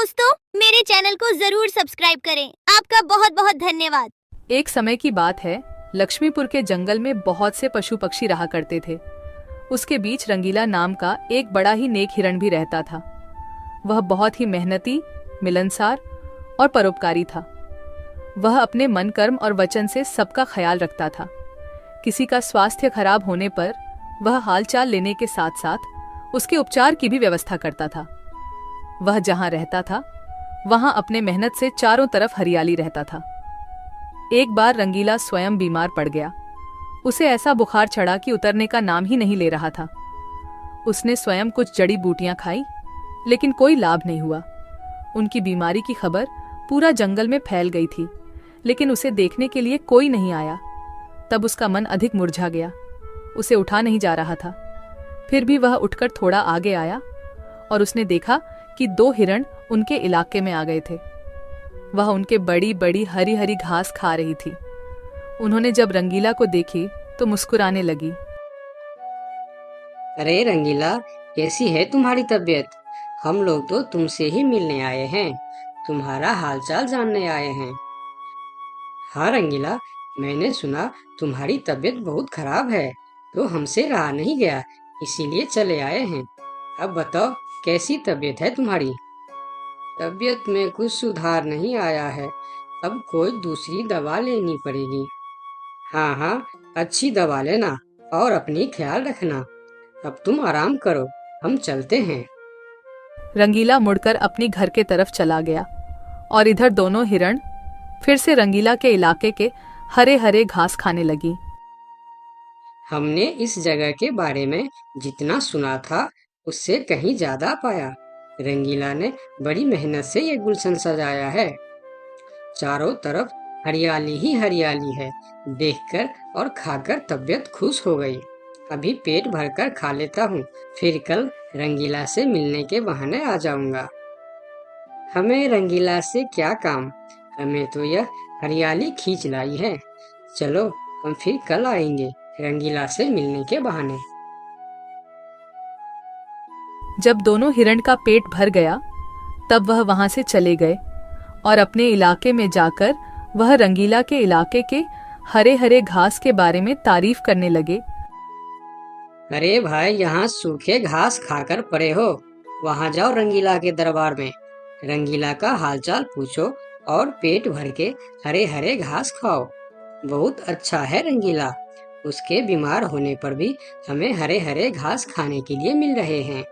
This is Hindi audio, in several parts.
दोस्तों, मेरे चैनल को जरूर सब्सक्राइब करें। आपका बहुत बहुत धन्यवाद। एक समय की बात है, लक्ष्मीपुर के जंगल में बहुत से पशु पक्षी रहा करते थे। उसके बीच रंगीला नाम का एक बड़ा ही नेक हिरण भी रहता था। वह बहुत ही मेहनती, मिलनसार और परोपकारी था। वह अपने मन, कर्म और वचन से सबका ख्याल रखता था। किसी का स्वास्थ्य खराब होने पर वह हालचाल लेने के साथ साथ उसके उपचार की भी व्यवस्था करता था। वह जहां रहता था वहां अपने मेहनत से चारों तरफ हरियाली रहता था। एक बार रंगीला स्वयं बीमार पड़ गया। उसे ऐसा बुखार चढ़ा कि उतरने का नाम ही नहीं ले रहा था। उसने स्वयं कुछ जड़ी बूटियां खाई, लेकिन कोई लाभ नहीं हुआ। उनकी बीमारी की खबर पूरा जंगल में फैल गई थी, लेकिन उसे देखने के लिए कोई नहीं आया। तब उसका मन अधिक मुरझा गया। उसे उठा नहीं जा रहा था। फिर भी वह उठकर थोड़ा आगे आया और उसने देखा कि 2 हिरण उनके इलाके में आ गए थे। वह उनके बड़ी बड़ी हरी हरी घास खा रही थी। उन्होंने जब रंगीला को देखी तो मुस्कुराने लगी। अरे रंगीला, कैसी है तुम्हारी तबीयत? हम लोग तो तुमसे ही मिलने आए हैं, तुम्हारा हालचाल जानने आए हैं। हाँ रंगीला, मैंने सुना तुम्हारी तबीयत बहुत खराब है, तो हमसे रहा नहीं गया, इसीलिए चले आए हैं। अब बताओ, कैसी तबीयत है तुम्हारी? तबीयत में कुछ सुधार नहीं आया है, अब कोई दूसरी दवा लेनी पड़ेगी। हाँ हाँ, अच्छी दवा लेना और अपनी ख्याल रखना। अब तुम आराम करो, हम चलते हैं। रंगीला मुड़कर अपनी घर के तरफ चला गया और इधर दोनों हिरण फिर से रंगीला के इलाके के हरे हरे घास खाने लगी। हमने इस जगह के बारे में जितना सुना था उससे कहीं ज्यादा पाया। रंगीला ने बड़ी मेहनत से ये गुलशन सजाया है। चारों तरफ हरियाली ही हरियाली है। देखकर और खाकर तबीयत खुश हो गई। अभी पेट भरकर खा लेता हूँ, फिर कल रंगीला से मिलने के बहाने आ जाऊंगा। हमें रंगीला से क्या काम, हमें तो यह हरियाली खींच लाई है। चलो, हम फिर कल आएंगे रंगीला से मिलने के बहाने। जब दोनों हिरण का पेट भर गया तब वह वहां से चले गए और अपने इलाके में जाकर वह रंगीला के इलाके के हरे हरे घास के बारे में तारीफ करने लगे। अरे भाई, यहाँ सूखे घास खाकर पड़े हो, वहाँ जाओ रंगीला के दरबार में, रंगीला का हालचाल पूछो और पेट भर के हरे हरे घास खाओ। बहुत अच्छा है रंगीला, उसके बीमार होने पर भी हमें हरे हरे घास खाने के लिए मिल रहे हैं।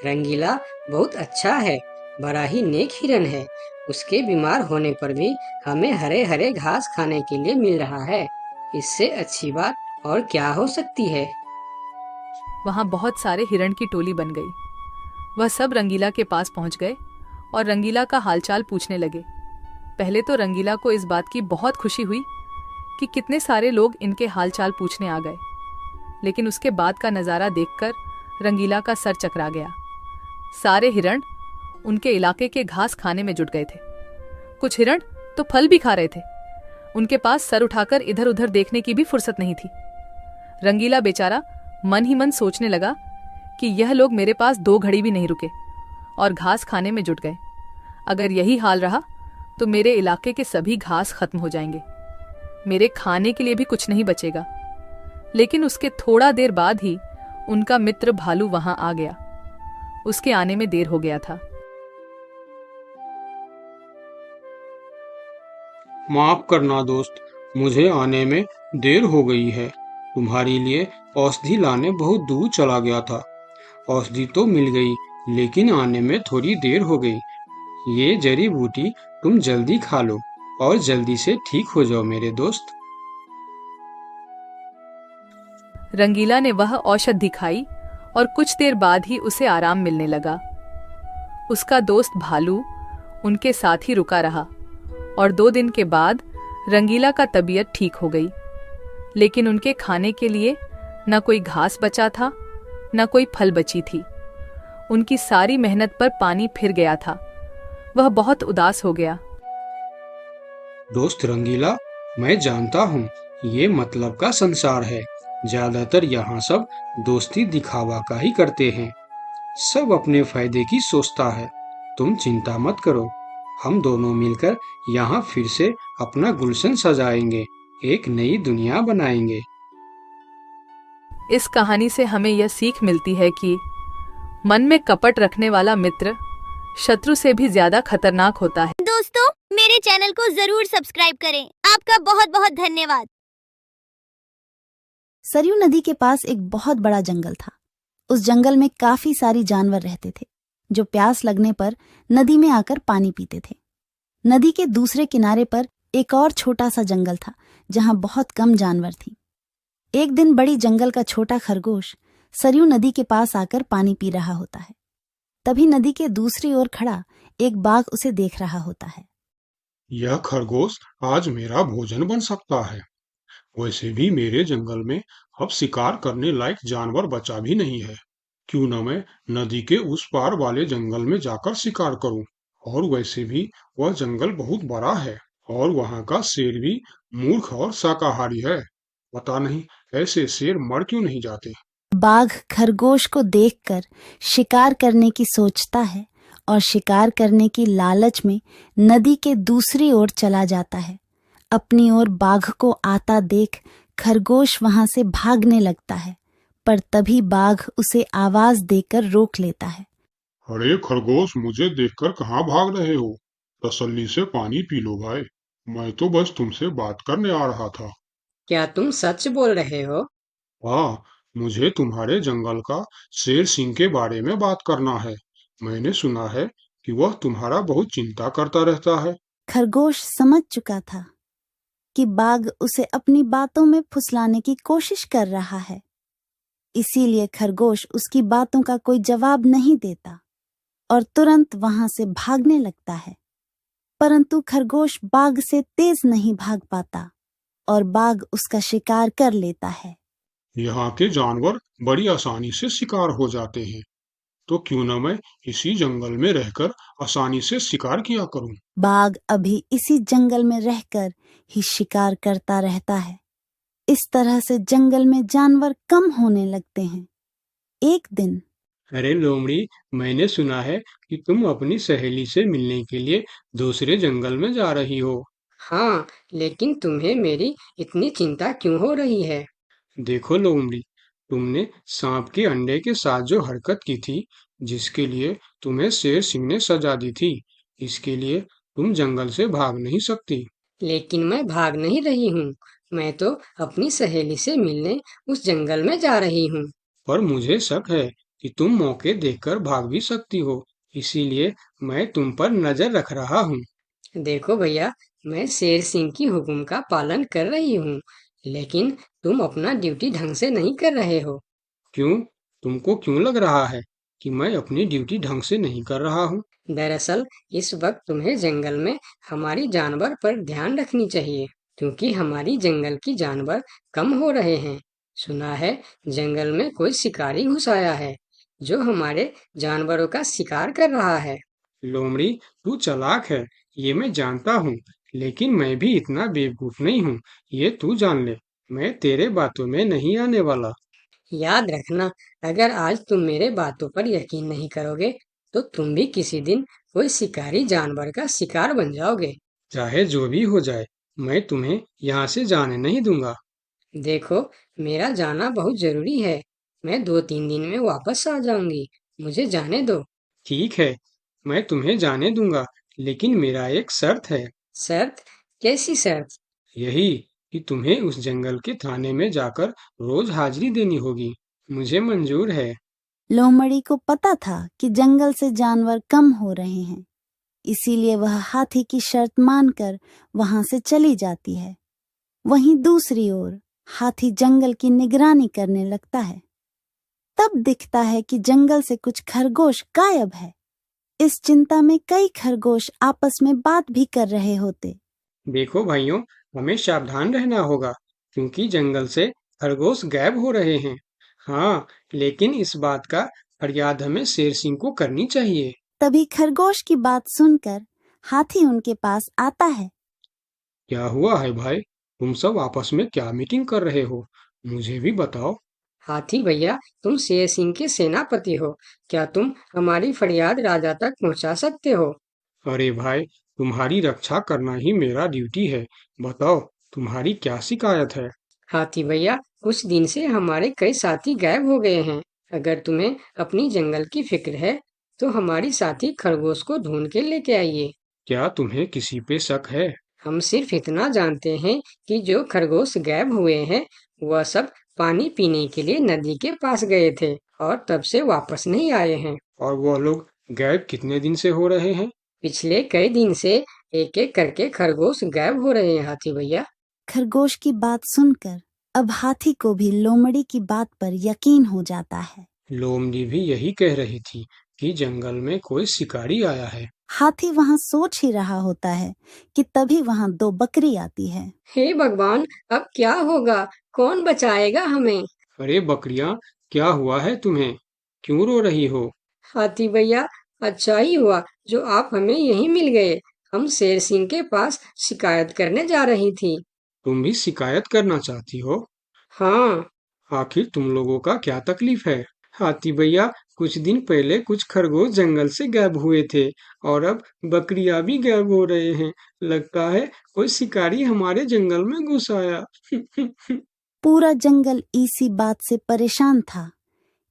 रंगीला बहुत अच्छा है, बड़ा ही नेक हिरन है, उसके बीमार होने पर भी हमें हरे हरे घास खाने के लिए मिल रहा है। इससे अच्छी बात और क्या हो सकती है। वहां बहुत सारे हिरण की टोली बन गई। वह सब रंगीला के पास पहुंच गए और रंगीला का हालचाल पूछने लगे। पहले तो रंगीला को इस बात की बहुत खुशी हुई कि कितने सारे लोग इनके हालचाल पूछने आ गए, लेकिन उसके बाद का नज़ारा देखकर रंगीला का सर चकरा गया। सारे हिरण उनके इलाके के घास खाने में जुट गए थे। कुछ हिरण तो फल भी खा रहे थे। उनके पास सर उठाकर इधर उधर देखने की भी फुर्सत नहीं थी। रंगीला बेचारा मन ही मन सोचने लगा कि यह लोग मेरे पास 2 घड़ी भी नहीं रुके और घास खाने में जुट गए। अगर यही हाल रहा तो मेरे इलाके के सभी घास खत्म हो जाएंगे, मेरे खाने के लिए भी कुछ नहीं बचेगा। लेकिन उसके थोड़ा देर बाद ही उनका मित्र भालू वहां आ गया। उसके आने में देर हो गया था। माफ करना दोस्त, मुझे आने में देर हो गई है। तुम्हारे लिए औषधि लाने बहुत दूर चला गया था। औषधि तो मिल गई, लेकिन आने में थोड़ी देर हो गई। ये जड़ी बूटी तुम जल्दी खा लो और जल्दी से ठीक हो जाओ मेरे दोस्त। रंगीला ने वह औषधि खाई और कुछ देर बाद ही उसे आराम मिलने लगा। उसका दोस्त भालू उनके साथ ही रुका रहा और 2 दिन के बाद रंगीला का तबीयत ठीक हो गई। लेकिन उनके खाने के लिए न कोई घास बचा था, न कोई फल बची थी। उनकी सारी मेहनत पर पानी फिर गया था। वह बहुत उदास हो गया। दोस्त रंगीला, मैं जानता हूँ ये मतलब का संसार है। ज्यादातर यहाँ सब दोस्ती दिखावा का ही करते हैं। सब अपने फायदे की सोचता है। तुम चिंता मत करो, हम दोनों मिलकर यहाँ फिर से अपना गुलशन सजाएंगे, एक नई दुनिया बनाएंगे। इस कहानी से हमें यह सीख मिलती है कि मन में कपट रखने वाला मित्र शत्रु से भी ज्यादा खतरनाक होता है। दोस्तों, मेरे चैनल को जरूर सब्सक्राइब करें। आपका बहुत बहुत धन्यवाद। सरयू नदी के पास एक बहुत बड़ा जंगल था। उस जंगल में काफी सारी जानवर रहते थे जो प्यास लगने पर नदी में आकर पानी पीते थे। नदी के दूसरे किनारे पर एक और छोटा सा जंगल था जहां बहुत कम जानवर थी। एक दिन बड़ी जंगल का छोटा खरगोश सरयू नदी के पास आकर पानी पी रहा होता है। तभी नदी के दूसरी ओर खड़ा एक बाघ उसे देख रहा होता है। यह खरगोश आज मेरा भोजन बन सकता है। वैसे भी मेरे जंगल में अब शिकार करने लायक जानवर बचा भी नहीं है। क्यों न मैं नदी के उस पार वाले जंगल में जाकर शिकार करूं। और वैसे भी वह जंगल बहुत बड़ा है और वहां का शेर भी मूर्ख और शाकाहारी है। पता नहीं ऐसे शेर मर क्यों नहीं जाते। बाघ खरगोश को देखकर शिकार करने की सोचता है और शिकार करने की लालच में नदी के दूसरी ओर चला जाता है। अपनी ओर बाघ को आता देख खरगोश वहां से भागने लगता है, पर तभी बाघ उसे आवाज देकर रोक लेता है। अरे खरगोश, मुझे देखकर कहाँ भाग रहे हो? तसल्ली से पानी पी लो भाई। मैं तो बस तुमसे बात करने आ रहा था। क्या तुम सच बोल रहे हो? हाँ, मुझे तुम्हारे जंगल का शेर सिंह के बारे में बात करना है। मैंने सुना है कि वह तुम्हारा बहुत चिंता करता रहता है। खरगोश समझ चुका था कि बाघ उसे अपनी बातों में फुसलाने की कोशिश कर रहा है। इसीलिए खरगोश उसकी बातों का कोई जवाब नहीं देता और तुरंत वहां से भागने लगता है। परंतु खरगोश बाघ से तेज नहीं भाग पाता और बाघ उसका शिकार कर लेता है। यहाँ के जानवर बड़ी आसानी से शिकार हो जाते हैं, तो क्यों न मैं इसी जंगल में रहकर आसानी से शिकार किया करूं। बाघ अभी इसी जंगल में रहकर ही शिकार करता रहता है। इस तरह से जंगल में जानवर कम होने लगते हैं। एक दिन अरे लोमड़ी, मैंने सुना है कि तुम अपनी सहेली से मिलने के लिए दूसरे जंगल में जा रही हो। हाँ, लेकिन तुम्हें मेरी इतनी चिंता क्यों हो रही है? देखो लोमड़ी, तुमने सांप के अंडे के साथ जो हरकत की थी, जिसके लिए तुम्हें शेर सिंह ने सजा दी थी, इसके लिए तुम जंगल से भाग नहीं सकती। लेकिन मैं भाग नहीं रही हूँ। मैं तो अपनी सहेली से मिलने उस जंगल में जा रही हूँ। पर मुझे शक है कि तुम मौके देखकर भाग भी सकती हो, इसीलिए मैं तुम पर नजर रख रहा हूँ। देखो भैया, मैं शेर सिंह की हुक्म का पालन कर रही हूँ, लेकिन तुम अपना ड्यूटी ढंग से नहीं कर रहे हो। क्यों? तुमको क्यों लग रहा है कि मैं अपनी ड्यूटी ढंग से नहीं कर रहा हूँ? दरअसल इस वक्त तुम्हें जंगल में हमारी जानवर पर ध्यान रखनी चाहिए, क्योंकि हमारी जंगल की जानवर कम हो रहे हैं। सुना है जंगल में कोई शिकारी घुस आया है जो हमारे जानवरों का शिकार कर रहा है। लोमड़ी, तू चालाक है, ये मैं जानता हूँ, लेकिन मैं भी इतना बेवकूफ नहीं हूँ, ये तू जान ले। मैं तेरे बातों में नहीं आने वाला। याद रखना, अगर आज तुम मेरे बातों पर यकीन नहीं करोगे तो तुम भी किसी दिन कोई शिकारी जानवर का शिकार बन जाओगे। चाहे जो भी हो जाए, मैं तुम्हें यहाँ से जाने नहीं दूंगा। देखो, मेरा जाना बहुत जरूरी है। मैं 2-3 दिन में वापस आ जाऊंगी। मुझे जाने दो। ठीक है, मैं तुम्हें जाने दूंगा, लेकिन मेरा एक शर्त है। शर्त? कैसी शर्त? यही कि तुम्हें उस जंगल के थाने में जाकर रोज हाजिरी देनी होगी। मुझे मंजूर है। लोमड़ी को पता था कि जंगल से जानवर कम हो रहे हैं, इसीलिए वह हाथी की शर्त मानकर वहां से चली जाती है। वहीं दूसरी ओर हाथी जंगल की निगरानी करने लगता है। तब दिखता है कि जंगल से कुछ खरगोश गायब है। इस चिंता में कई खरगोश आपस में बात भी कर रहे होते। देखो भाइयों, हमें सावधान रहना होगा, क्योंकि जंगल से खरगोश गायब हो रहे हैं। हाँ, लेकिन इस बात का फरियाद हमें शेर सिंह को करनी चाहिए। तभी खरगोश की बात सुनकर हाथी उनके पास आता है। क्या हुआ है भाई? तुम सब आपस में क्या मीटिंग कर रहे हो? मुझे भी बताओ। हाथी भैया, तुम शेर सिंह के सेनापति हो, क्या तुम हमारी फरियाद राजा तक पहुंचा सकते हो? अरे भाई, तुम्हारी रक्षा करना ही मेरा ड्यूटी है। बताओ, तुम्हारी क्या शिकायत है? हाथी भैया, कुछ दिन से हमारे कई साथी गायब हो गए हैं। अगर तुम्हें अपनी जंगल की फिक्र है तो हमारी साथी खरगोश को ढूंढ के लेके आइए। क्या तुम्हें किसी पे शक है? हम सिर्फ इतना जानते हैं कि जो खरगोश गायब हुए हैं वह सब पानी पीने के लिए नदी के पास गए थे और तब से वापस नहीं आए हैं। और वह लोग गायब कितने दिन से हो रहे हैं? पिछले कई दिन से एक एक करके खरगोश गायब हो रहे हैं हाथी भैया। खरगोश की बात सुनकर अब हाथी को भी लोमड़ी की बात पर यकीन हो जाता है। लोमड़ी भी यही कह रही थी कि जंगल में कोई शिकारी आया है। हाथी वहाँ सोच ही रहा होता है कि तभी वहाँ 2 बकरी आती है। हे भगवान, अब क्या होगा? कौन बचाएगा हमें? अरे बकरियां, क्या हुआ है तुम्हें? क्यों रो रही हो? हाथी भैया, अच्छा ही हुआ जो आप हमें यहीं मिल गए। हम शेर सिंह के पास शिकायत करने जा रही थी। तुम भी शिकायत करना चाहती हो? हाँ, आखिर तुम लोगों का क्या तकलीफ है? हाथी भैया, कुछ दिन पहले कुछ खरगोश जंगल से गायब हुए थे और अब बकरियां भी गायब हो रहे हैं। लगता है कोई शिकारी हमारे जंगल में घुस आया। पूरा जंगल इसी बात से परेशान था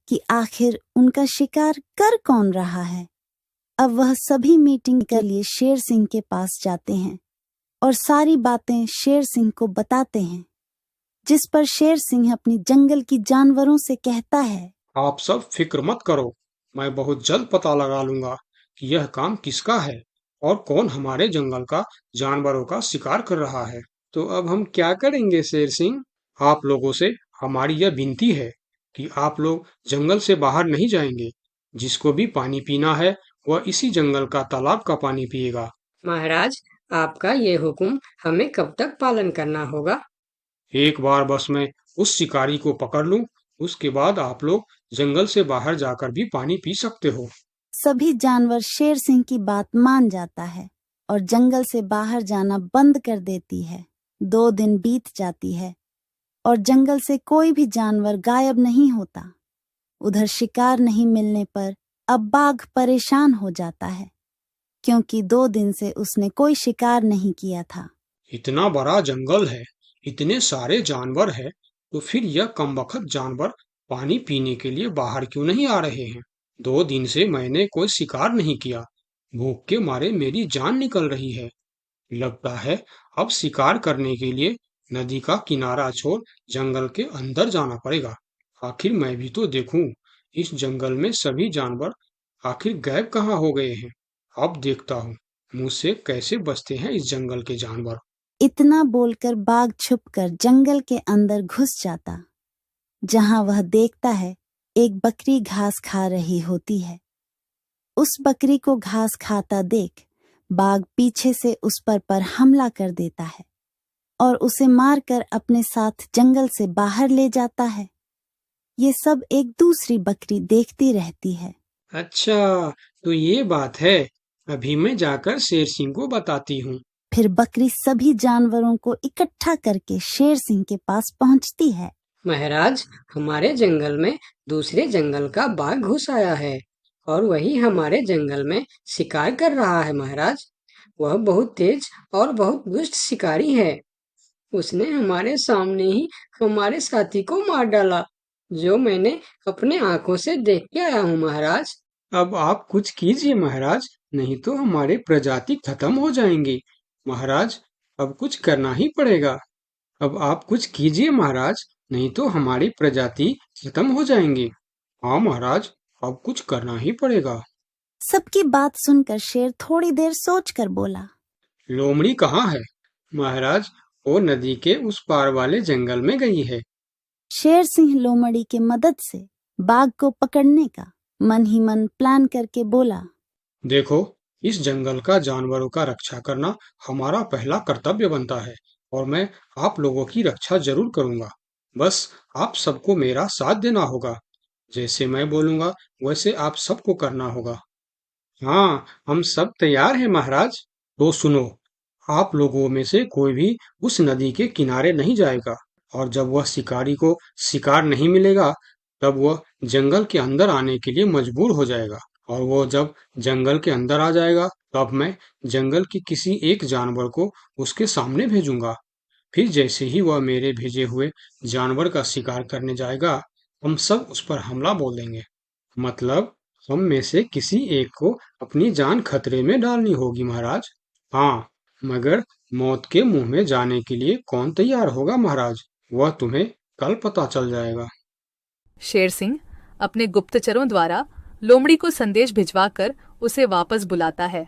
कि आखिर उनका शिकार कर कौन रहा है। अब वह सभी मीटिंग के लिए शेर सिंह के पास जाते हैं और सारी बातें शेर सिंह को बताते हैं, जिस पर शेर सिंह अपनी जंगल की जानवरों से कहता है, आप सब फिक्र मत करो, मैं बहुत जल्द पता लगा लूंगा कि यह काम किसका है और कौन हमारे जंगल का जानवरों का शिकार कर रहा है। तो अब हम क्या करेंगे शेर सिंह? आप लोगों से हमारी यह विनती है कि आप लोग जंगल से बाहर नहीं जाएंगे। जिसको भी पानी पीना है वह इसी जंगल का तालाब का पानी पिएगा। महाराज, आपका ये हुक्म हमें कब तक पालन करना होगा? एक बार बस मैं उस शिकारी को पकड़ लूं, उसके बाद आप लोग जंगल से बाहर जाकर भी पानी पी सकते हो। सभी जानवर शेर सिंह की बात मान जाता है और जंगल से बाहर जाना बंद कर देती है। 2 दिन बीत जाती है और जंगल से कोई भी जानवर गायब नहीं होता। उधर शिकार नहीं मिलने पर अब बाघ परेशान हो जाता है, क्योंकि 2 दिन से उसने कोई शिकार नहीं किया था। इतना बड़ा जंगल है, इतने सारे जानवर है, तो फिर यह कमबख्त जानवर पानी पीने के लिए बाहर क्यों नहीं आ रहे हैं? 2 दिन से मैंने कोई शिकार नहीं किया, भूख के मारे मेरी जान निकल रही है। लगता है अब शिकार करने के लिए नदी का किनारा छोड़ जंगल के अंदर जाना पड़ेगा। आखिर मैं भी तो देखूं, इस जंगल में सभी जानवर आखिर गायब कहाँ हो गए हैं। अब देखता हूँ मुझसे कैसे बचते हैं इस जंगल के जानवर। इतना बोलकर बाघ छुपकर जंगल के अंदर घुस जाता, जहां वह देखता है एक बकरी घास खा रही होती है। उस बकरी को घास खाता देख बाघ पीछे से उस पर हमला कर देता है और उसे मारकर अपने साथ जंगल से बाहर ले जाता है। ये सब एक दूसरी बकरी देखती रहती है। अच्छा, तो ये बात है। अभी मैं जाकर शेर सिंह को बताती हूँ। फिर बकरी सभी जानवरों को इकट्ठा करके शेर सिंह के पास पहुंचती है। महाराज, हमारे जंगल में दूसरे जंगल का बाघ घुस आया है और वही हमारे जंगल में शिकार कर रहा है। महाराज, वह बहुत तेज और बहुत दुष्ट शिकारी है। उसने हमारे सामने ही हमारे साथी को मार डाला, जो मैंने अपने आंखों से देख के आया हूँ। महाराज, अब आप कुछ कीजिए महाराज, नहीं तो हमारे प्रजाति खत्म हो जाएंगे। महाराज, अब कुछ करना ही पड़ेगा। अब आप कुछ कीजिए महाराज, नहीं तो हमारी प्रजाति खत्म हो जाएंगे। हाँ महाराज, अब कुछ करना ही पड़ेगा। सबकी बात सुनकर शेर थोड़ी देर सोचकर बोला, लोमड़ी कहाँ है? महाराज, वो नदी के उस पार वाले जंगल में गई है। शेर सिंह लोमड़ी के मदद से बाघ को पकड़ने का मन ही मन प्लान करके बोला, देखो, इस जंगल का जानवरों का रक्षा करना हमारा पहला कर्तव्य बनता है और मैं आप लोगों की रक्षा जरूर करूंगा। बस आप सबको मेरा साथ देना होगा। जैसे मैं बोलूंगा वैसे आप सबको करना होगा। हाँ, हम सब तैयार हैं महाराज। तो सुनो, आप लोगों में से कोई भी उस नदी के किनारे नहीं जाएगा। और जब वह शिकारी को शिकार नहीं मिलेगा तब वह जंगल के अंदर आने के लिए मजबूर हो जाएगा, और वो जब जंगल के अंदर आ जाएगा तब मैं जंगल के किसी एक जानवर को उसके सामने भेजूंगा। फिर जैसे ही वह मेरे भेजे हुए जानवर का शिकार करने जाएगा, हम सब उस पर हमला बोल देंगे। मतलब हम में से किसी एक को अपनी जान खतरे में डालनी होगी महाराज। हाँ, मगर मौत के मुंह में जाने के लिए कौन तैयार होगा महाराज, वह तुम्हें कल पता चल जाएगा। शेर सिंह अपने गुप्तचरों द्वारा लोमड़ी को संदेश भिजवाकर उसे वापस बुलाता है।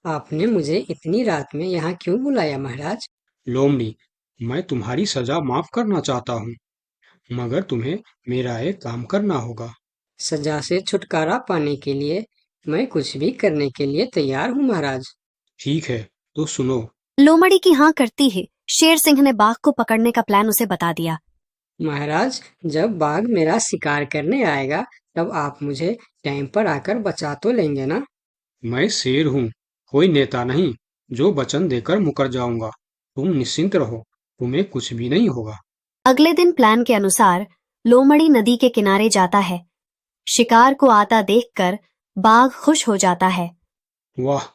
आपने मुझे इतनी रात में यहाँ क्यों बुलाया महाराज? लोमड़ी, मैं तुम्हारी सजा माफ करना चाहता हूँ, मगर तुम्हें मेरा एक काम करना होगा। सजा से छुटकारा पाने के लिए मैं कुछ भी करने के लिए तैयार हूँ महाराज। ठीक है, तो सुनो। लोमड़ी की हाँ करती ही शेर सिंह ने बाघ को पकड़ने का प्लान उसे बता दिया। महाराज, जब बाघ मेरा शिकार करने आएगा तब आप मुझे टाइम पर आकर बचा तो लेंगे ना? मैं शेर हूँ, कोई नेता नहीं जो वचन देकर मुकर जाऊंगा। तुम निश्चिंत रहो, तुम्हें कुछ भी नहीं होगा। अगले दिन प्लान के अनुसार लोमड़ी नदी के किनारे जाता है। शिकार को आता देखकर बाघ खुश हो जाता है। वाह,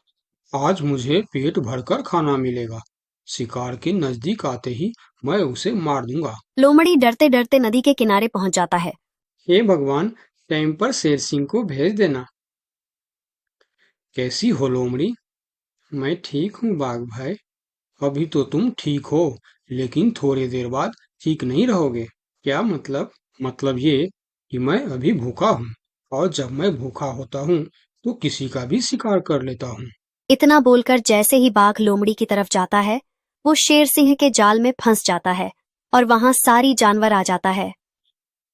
आज मुझे पेट भरकर खाना मिलेगा। शिकार के नजदीक आते ही मैं उसे मार दूंगा। लोमड़ी डरते डरते नदी के किनारे पहुंच जाता है। हे भगवान, टाइम पर शेर सिंह को भेज देना। कैसी हो लोमड़ी? मैं ठीक हूँ बाघ भाई। अभी तो तुम ठीक हो, लेकिन थोड़ी देर बाद ठीक नहीं रहोगे। क्या मतलब? मतलब ये कि मैं अभी भूखा हूँ, और जब मैं भूखा होता हूँ तो किसी का भी शिकार कर लेता हूँ। इतना बोलकर जैसे ही बाघ लोमड़ी की तरफ जाता है, वो शेर सिंह के जाल में फंस जाता है और वहां सारी जानवर आ जाता है।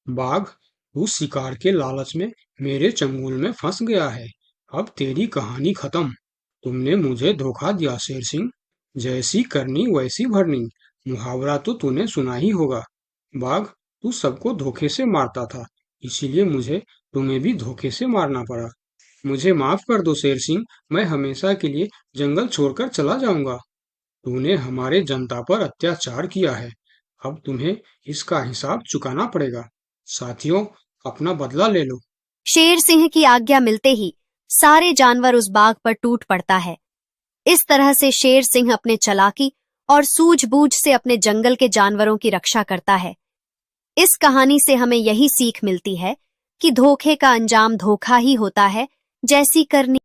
बाघ, तू शिकार के लालच में मेरे चंगुल में फंस गया है। अब तेरी कहानी खत्म। तुमने मुझे धोखा दिया शेर सिंह। जैसी करनी वैसी भरनी, मुहावरा तो तूने सुना ही होगा। बाघ, तू सबको धोखे से मारता था, इसीलिए मुझे तुम्हें भी धोखे से मारना पड़ा। मुझे माफ कर दो शेर सिंह, मैं हमेशा के लिए जंगल छोड़कर चला जाऊंगा। तूने हमारे जनता पर अत्याचार किया है, अब तुम्हें इसका हिसाब चुकाना पड़ेगा। साथियों, अपना बदला ले लो। शेर सिंह की आज्ञा मिलते ही सारे जानवर उस बाघ पर टूट पड़ता है। इस तरह से शेर सिंह अपने चालाकी और सूझबूझ से अपने जंगल के जानवरों की रक्षा करता है। इस कहानी से हमें यही सीख मिलती है कि धोखे का अंजाम धोखा ही होता है, जैसी करनी